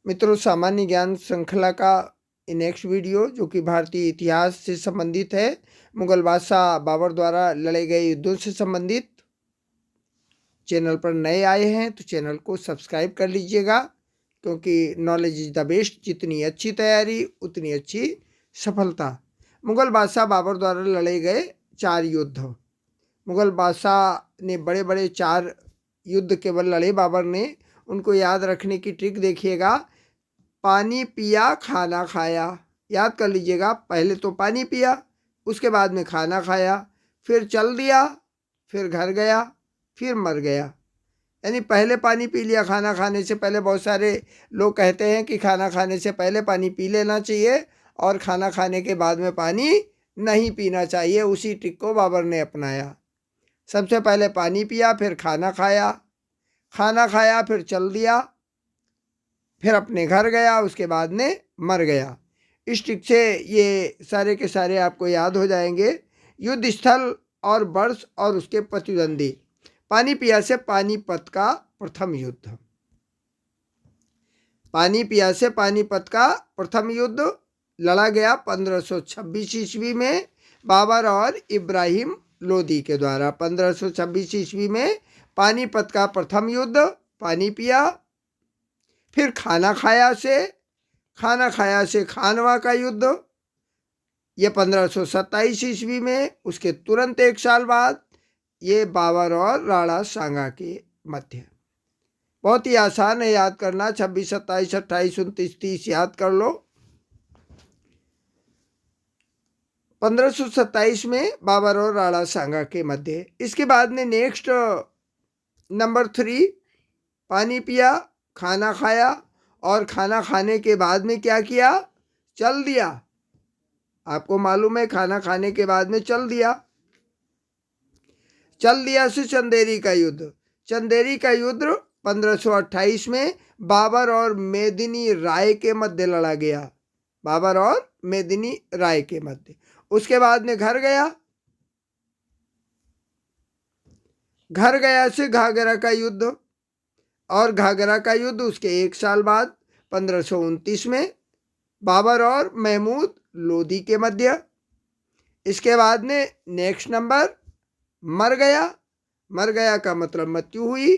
मित्रों, सामान्य ज्ञान श्रृंखला का नेक्स्ट वीडियो जो कि भारतीय इतिहास से संबंधित है, मुगल बादशाह बाबर द्वारा लड़े गए युद्धों से संबंधित। चैनल पर नए आए हैं तो चैनल को सब्सक्राइब कर लीजिएगा, क्योंकि नॉलेज इज द बेस्ट। जितनी अच्छी तैयारी उतनी अच्छी सफलता। मुगल बादशाह बाबर द्वारा लड़े गए 4 युद्ध। मुगल बादशाह ने बड़े बड़े 4 युद्ध केवल लड़े बाबर ने। उनको याद रखने की ट्रिक देखिएगा। पानी पिया, खाना खाया। याद कर लीजिएगा, पहले तो पानी पिया, उसके बाद में खाना खाया, फिर चल दिया, फिर घर गया, फिर मर गया। यानी पहले पानी पी लिया। खाना खाने से पहले बहुत सारे लोग कहते हैं कि खाना खाने से पहले पानी पी लेना चाहिए और खाना खाने के बाद में पानी नहीं पीना चाहिए। उसी ट्रिक को बाबर ने अपनाया। सबसे पहले पानी पिया, फिर खाना खाया, खाना खाया, फिर चल दिया, फिर अपने घर गया, उसके बाद में मर गया। इस ट्रिक से ये सारे के सारे आपको याद हो जाएंगे। युद्ध स्थल और वर्ष और उसके प्रतिद्वंदी। पानी पिया से पानीपत का प्रथम युद्ध। पानी पिया से पानीपत का प्रथम युद्ध लड़ा गया 1526 ईस्वी में बाबर और इब्राहिम लोदी के द्वारा। 1526 ईस्वी में पानीपत का प्रथम युद्ध। पानी पिया, फिर खाना खाया से खानवा का युद्ध। ये 1527 ईस्वी में। उसके तुरंत 1 साल बाद ये बाबर और राणा सांगा के मध्य। बहुत ही आसान है याद करना। 26, 27, 28, 29, 30 याद कर लो। 1527 में बाबर और राणा सांगा के मध्य। इसके बाद में नेक्स्ट नंबर 3, पानी पिया, खाना खाया और खाना खाने के बाद में क्या किया? चल दिया। आपको मालूम है, खाना खाने के बाद में चल दिया। चल दिया से चंदेरी का युद्ध। चंदेरी का युद्ध 1528 में बाबर और मेदिनी राय के मध्य लड़ा गया। बाबर और मेदिनी राय के मध्य। उसके बाद में घर गया। घर गया से घाघरा का युद्ध और घाघरा का युद्ध उसके 1 साल बाद 1529 में बाबर और महमूद लोदी के मध्य। इसके बाद में नेक्स्ट नंबर मर गया। मर गया का मतलब मृत्यु हुई।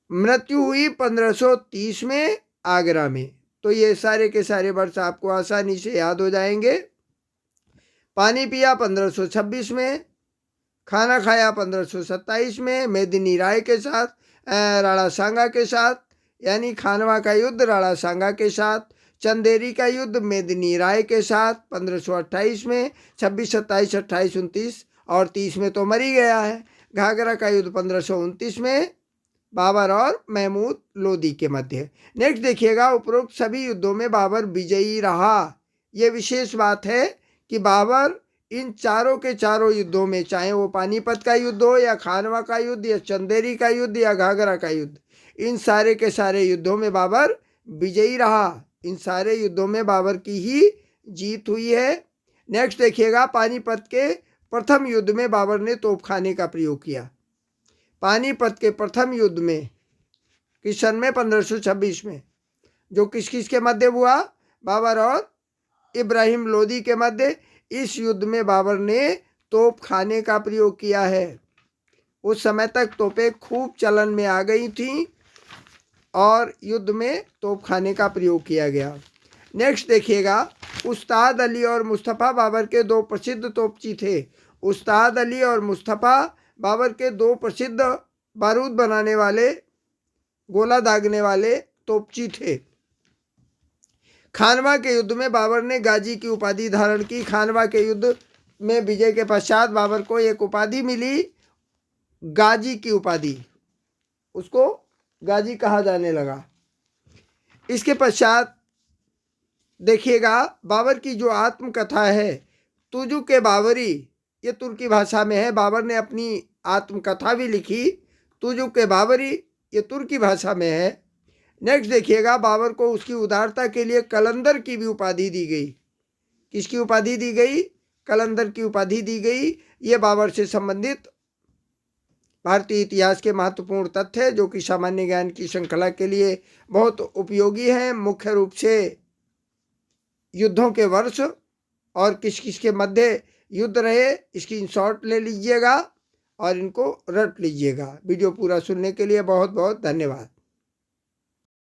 मृत्यु हुई 1530 में आगरा में। तो ये सारे के सारे वर्ष आपको आसानी से याद हो जाएंगे। पानी पिया 1526 में, खाना खाया 1527 में मेदिनी राय के साथ, राणा सांगा के साथ, यानी खानवा का युद्ध राणा सांगा के साथ। चंदेरी का युद्ध मेदिनी राय के साथ 1528 में। 26, 27, 28, 29 और 30 में तो मर ही गया है। घाघरा का युद्ध 1529 में बाबर और महमूद लोदी के मध्य। नेक्स्ट देखिएगा, उपरोक्त सभी युद्धों में बाबर विजयी रहा। ये विशेष बात है कि बाबर इन चारों के चारों युद्धों में, चाहे वो पानीपत का युद्ध हो या खानवा का युद्ध या चंदेरी का युद्ध या घाघरा का युद्ध, इन सारे के सारे युद्धों में बाबर विजयी रहा। इन सारे युद्धों में बाबर की ही जीत हुई है। नेक्स्ट देखिएगा, पानीपत के प्रथम युद्ध में बाबर ने तोपखाने का प्रयोग किया। पानीपत के प्रथम युद्ध में किस सन में? 1526 में। जो किस किस के मध्य हुआ? बाबर और इब्राहिम लोदी के मध्य। इस युद्ध में बाबर ने तोप खाने का प्रयोग किया है। उस समय तक तोपें खूब चलन में आ गई थीं और युद्ध में तोप खाने का प्रयोग किया गया। नेक्स्ट देखिएगा, उस्ताद अली और मुस्तफ़ा बाबर के 2 प्रसिद्ध तोपची थे। उस्ताद अली और मुस्तफ़ा बाबर के 2 प्रसिद्ध बारूद बनाने वाले, गोला दागने वाले तोपची थे। खानवा के युद्ध में बाबर ने गाजी की उपाधि धारण की। खानवा के युद्ध में विजय के पश्चात बाबर को एक उपाधि मिली, गाजी की उपाधि। उसको गाजी कहा जाने लगा। इसके पश्चात देखिएगा, बाबर की जो आत्मकथा है तुजु के बाबरी, ये तुर्की भाषा में है। बाबर ने अपनी आत्मकथा भी लिखी, तुजु के बाबरी, ये तुर्की भाषा में है। नेक्स्ट देखिएगा, बाबर को उसकी उदारता के लिए कलंदर की भी उपाधि दी गई। किसकी उपाधि दी गई? कलंदर की उपाधि दी गई। ये बाबर से संबंधित भारतीय इतिहास के महत्वपूर्ण तथ्य जो कि सामान्य ज्ञान की श्रृंखला के लिए बहुत उपयोगी हैं। मुख्य रूप से युद्धों के वर्ष और किस किस के मध्य युद्ध रहे, स्क्रीनशॉट ले लीजिएगा और इनको रट लीजिएगा। वीडियो पूरा सुनने के लिए बहुत बहुत धन्यवाद।